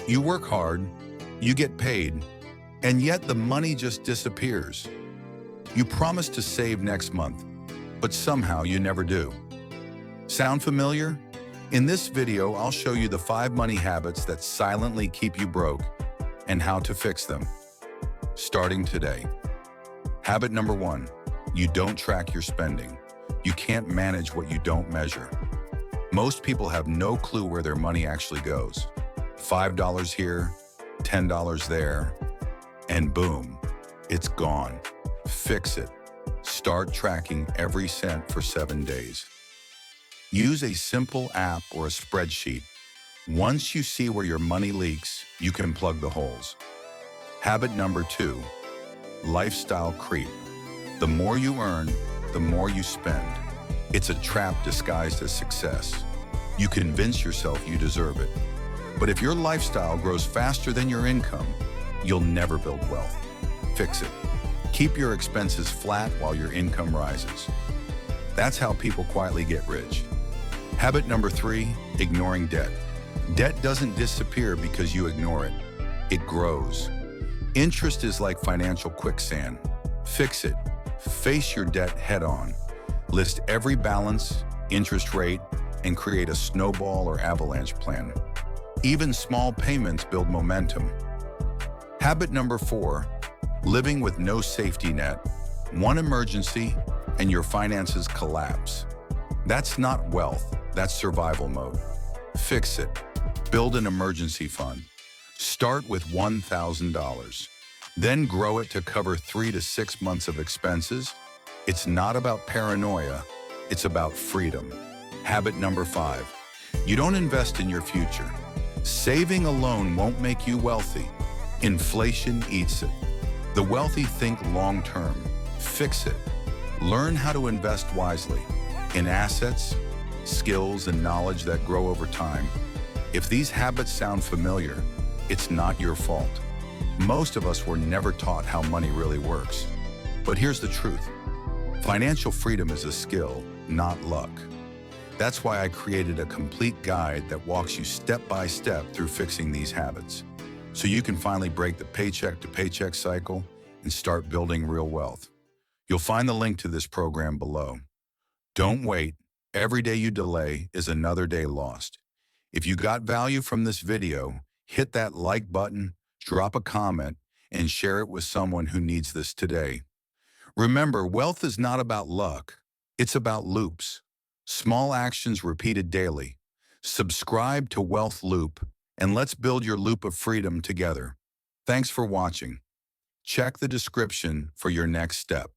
You work hard, you get paid, and yet the money just disappears. You promise to save next month, but somehow you never do. Sound familiar? In this video, I'll show you the 5 money habits that silently keep you broke and how to fix them. Starting today. Habit number 1, you don't track your spending. You can't manage what you don't measure. Most people have no clue where their money actually goes. $5 here, $10 there, and boom, it's gone. Fix it. Start tracking every cent for 7 days. Use a simple app or a spreadsheet. Once you see where your money leaks, you can plug the holes. Habit number 2, lifestyle creep. The more you earn, the more you spend. It's a trap disguised as success. You convince yourself you deserve it. But if your lifestyle grows faster than your income, you'll never build wealth. Fix it. Keep your expenses flat while your income rises. That's how people quietly get rich. Habit number 3, ignoring debt. Debt doesn't disappear because you ignore it. It grows. Interest is like financial quicksand. Fix it. Face your debt head on. List every balance, interest rate, and create a snowball or avalanche plan. Even small payments build momentum. Habit number 4, living with no safety net. One emergency and your finances collapse. That's not wealth, that's survival mode. Fix it. Build an emergency fund. Start with $1,000. Then grow it to cover 3 to 6 months of expenses. It's not about paranoia, it's about freedom. Habit number 5, you don't invest in your future. Saving alone won't make you wealthy. Inflation eats it. The wealthy think long-term. Fix it. Learn how to invest wisely in assets, skills, and knowledge that grow over time. If these habits sound familiar, it's not your fault. Most of us were never taught how money really works. But here's the truth. Financial freedom is a skill, not luck. That's why I created a complete guide that walks you step by step through fixing these habits, so you can finally break the paycheck-to-paycheck cycle and start building real wealth. You'll find the link to this program below. Don't wait. Every day you delay is another day lost. If you got value from this video, hit that like button, drop a comment, and share it with someone who needs this today. Remember, wealth is not about luck. It's about loops. Small actions repeated daily. Subscribe to Wealth Loop, and let's build your loop of freedom together. Thanks for watching. Check the description for your next step.